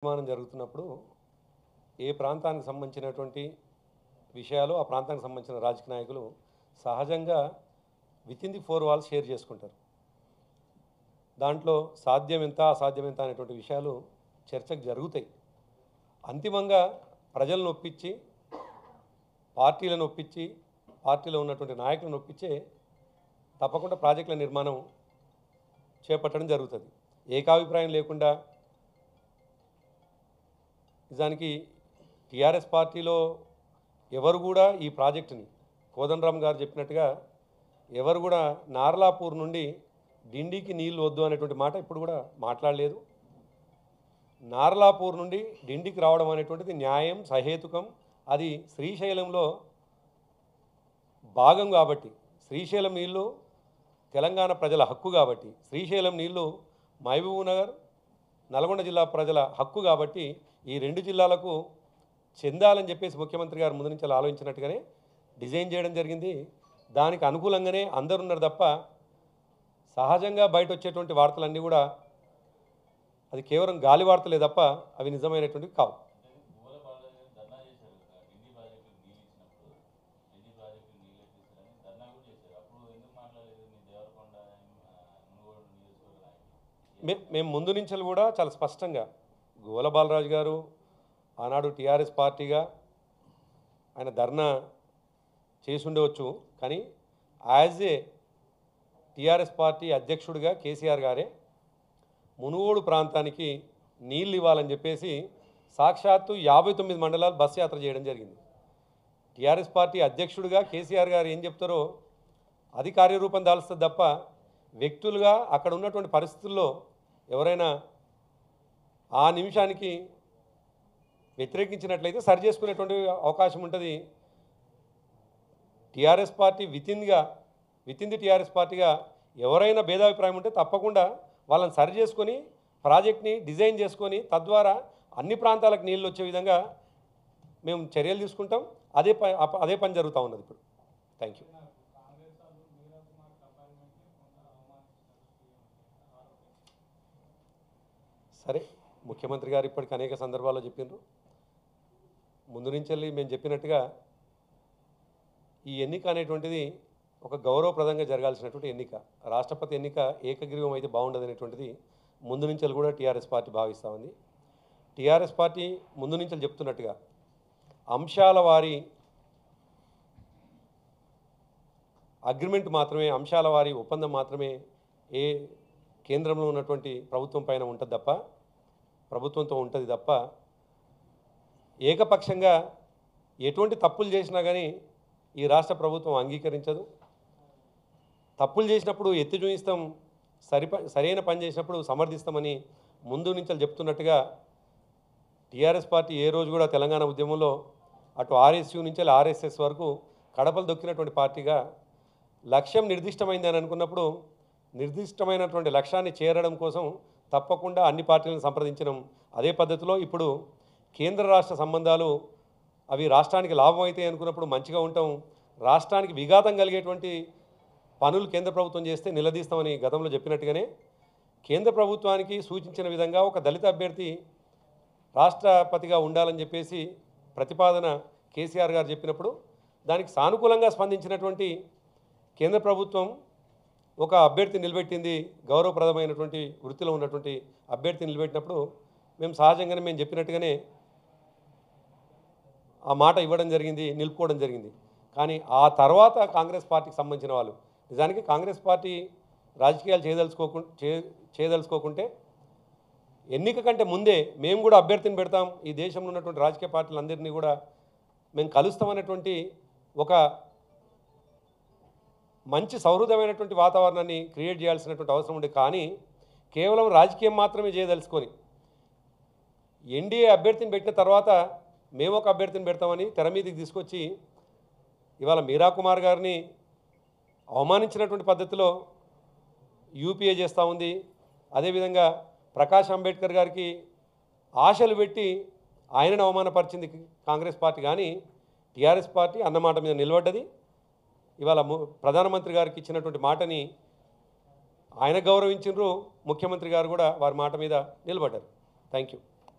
నిర్మాణం జరుగుతున్నప్పుడు ఏ ప్రాంతానికి సంబంధించినటువంటి విషయాలు ఆ ప్రాంతానికి సంబంధించిన రాజకీయ నాయకులు సహజంగా వితిన్ ది 4 వాల్స్ షేర్ చేసుకుంటారు. దాంట్లో సాధ్యం ఎంత అసాధ్యం ఎంత అనేటువంటి విషయాలు చర్చకు జరుగుతాయి. అంతిమంగా ప్రజలను ఒప్పించి పార్టీలను ఒప్పించి పార్టీలో ఉన్నటువంటి నాయకులను ఒప్పించే తప్పకుండా ప్రాజెక్టుల నిర్మాణం చేపట్టడం జరుగుతుంది. ఏకాభిప్రాయం లేకుండా నిజానికి టీఆర్ఎస్ పార్టీలో ఎవరు కూడా ఈ ప్రాజెక్టుని కోదండరామ్ గారు చెప్పినట్టుగా ఎవరు కూడా నార్లాపూర్ నుండి డిండికి నీళ్లు వద్దు అనేటువంటి మాట ఇప్పుడు కూడా మాట్లాడలేదు. నార్లాపూర్ నుండి డిండికి రావడం అనేటువంటిది న్యాయం సహేతుకం. అది శ్రీశైలంలో భాగం కాబట్టి, శ్రీశైలం నీళ్లు తెలంగాణ ప్రజల హక్కు కాబట్టి, శ్రీశైలం నీళ్లు మహబూబ్నగర్ నల్గొండ జిల్లా ప్రజల హక్కు కాబట్టి ఈ 2 జిల్లాలకు చెందాలని చెప్పేసి ముఖ్యమంత్రి గారు ముందు నుంచి ఆలోచించినట్టుగానే డిజైన్ చేయడం జరిగింది. దానికి అనుకూలంగానే అందరున్నారు తప్ప సహజంగా బయట వచ్చేటువంటి వార్తలన్నీ కూడా అది కేవలం గాలి వార్తలే తప్ప అవి నిజమైనటువంటివి కావు. మేము ముందు నుంచి కూడా చాలా స్పష్టంగా గోల బాలరాజు గారు ఆనాడు టీఆర్ఎస్ పార్టీగా ఆయన ధర్నా చేసి ఉండవచ్చు, కానీ యాజ్ ఏ టీఆర్ఎస్ పార్టీ అధ్యక్షుడిగా కేసీఆర్ గారే మునుగోడు ప్రాంతానికి నీళ్ళు ఇవ్వాలని చెప్పేసి సాక్షాత్తు 59 మండలాలు బస్ యాత్ర చేయడం జరిగింది. టీఆర్ఎస్ పార్టీ అధ్యక్షుడిగా కేసీఆర్ గారు ఏం చెప్తారో అది కార్యరూపం దాల్స్తుంది తప్ప వ్యక్తులుగా అక్కడ ఉన్నటువంటి పరిస్థితుల్లో ఎవరైనా ఆ నిమిషానికి వ్యతిరేకించినట్లయితే సరి చేసుకునేటువంటి అవకాశం ఉంటుంది. TRS party within the TRS పార్టీగా ఎవరైనా భేదాభిప్రాయం ఉంటే తప్పకుండా వాళ్ళని సరి చేసుకొని ప్రాజెక్ట్ని డిజైన్ చేసుకొని తద్వారా అన్ని ప్రాంతాలకు నీళ్ళు వచ్చే విధంగా మేము చర్యలు తీసుకుంటాం. అదే పని జరుగుతూ ఉన్నది ఇప్పుడు. Thank you. సరే, ముఖ్యమంత్రి గారు ఇప్పటికి అనేక సందర్భాల్లో చెప్పిండ్రు. ముందు నుంచి మేము చెప్పినట్టుగా ఈ ఎన్నిక అనేటువంటిది ఒక గౌరవప్రదంగా జరగాల్సినటువంటి ఎన్నిక. రాష్ట్రపతి ఎన్నిక ఏకగ్రీవం అయితే బాగుండదు అనేటువంటిది ముందు నుంచి కూడా టీఆర్ఎస్ పార్టీ భావిస్తూ ఉంది. టీఆర్ఎస్ పార్టీ ముందు నుంచి చెప్తున్నట్టుగా అంశాల వారి అగ్రిమెంట్ మాత్రమే, అంశాల వారి ఒప్పందం మాత్రమే ఏ కేంద్రంలో ఉన్నటువంటి ప్రభుత్వం పైన ఉంటుంది తప్ప ప్రభుత్వంతో ఉంటుంది తప్ప ఏకపక్షంగా ఎటువంటి తప్పులు చేసినా కానీ ఈ రాష్ట్ర ప్రభుత్వం అంగీకరించదు. తప్పులు చేసినప్పుడు ఎత్తి చూపిస్తాం, సరైన పని చేసినప్పుడు సమర్థిస్తామని ముందు నుంచి చెప్తున్నట్టుగా టీఆర్ఎస్ పార్టీ ఏ రోజు కూడా తెలంగాణ ఉద్యమంలో అటు ఆర్ఎస్యూ నుంచి ఆర్ఎస్ఎస్ వరకు కడపలు దొక్కినటువంటి పార్టీగా లక్ష్యం నిర్దిష్టమైందని అనుకున్నప్పుడు నిర్దిష్టమైనటువంటి లక్ష్యాన్ని చేరడం కోసం తప్పకుండా అన్ని పార్టీలను సంప్రదించడం. అదే పద్ధతిలో ఇప్పుడు కేంద్ర రాష్ట్ర సంబంధాలు అవి రాష్ట్రానికి లాభం అవుతాయి అనుకున్నప్పుడు మంచిగా ఉంటాం. రాష్ట్రానికి విఘాతం కలిగేటువంటి పనులు కేంద్ర ప్రభుత్వం చేస్తే నిలదీస్తామని గతంలో చెప్పినట్టుగానే కేంద్ర ప్రభుత్వానికి సూచించిన విధంగా ఒక దళిత అభ్యర్థి రాష్ట్రపతిగా ఉండాలని చెప్పేసి ప్రతిపాదన కేసీఆర్ గారు చెప్పినప్పుడు దానికి సానుకూలంగా స్పందించినటువంటి కేంద్ర ప్రభుత్వం ఒక అభ్యర్థి నిలబెట్టింది, గౌరవప్రదమైనటువంటి వృత్తిలో ఉన్నటువంటి అభ్యర్థి నిలబెట్టినప్పుడు మేము సహజంగానే మేము చెప్పినట్టుగానే ఆ మాట ఇవ్వడం జరిగింది, నిలుపుకోవడం జరిగింది. కానీ ఆ తర్వాత కాంగ్రెస్ పార్టీకి సంబంధించిన వాళ్ళు నిజానికి కాంగ్రెస్ పార్టీ రాజకీయాలు చేయదలుచుకోకుంటే ఎన్నిక కంటే ముందే మేము కూడా అభ్యర్థిని పెడతాం, ఈ దేశంలో ఉన్నటువంటి రాజకీయ పార్టీలందరినీ కూడా మేము కలుస్తామనేటువంటి ఒక మంచి సౌహృదమైనటువంటి వాతావరణాన్ని క్రియేట్ చేయాల్సినటువంటి అవసరం ఉంది. కానీ కేవలం రాజకీయం మాత్రమే చేయదలుచుకొని ఎన్డీఏ అభ్యర్థిని పెట్టిన తర్వాత మేము ఒక అభ్యర్థిని పెడతామని తెర మీదకి తీసుకొచ్చి ఇవాళ మీరా కుమార్ గారిని అవమానించినటువంటి పద్ధతిలో యూపీఏ చేస్తూ ఉంది. అదేవిధంగా ప్రకాష్ అంబేద్కర్ గారికి ఆశలు పెట్టి ఆయనను అవమానపరిచింది కాంగ్రెస్ పార్టీ. కానీ టీఆర్ఎస్ పార్టీ అన్నమాట మీద నిలబడ్డది. ఇవాళ ప్రధానమంత్రి గారికి ఇచ్చినటువంటి మాటని ఆయన గౌరవించారు, ముఖ్యమంత్రి గారు కూడా వారి మాట మీద నిలబడ్డారు. Thank you.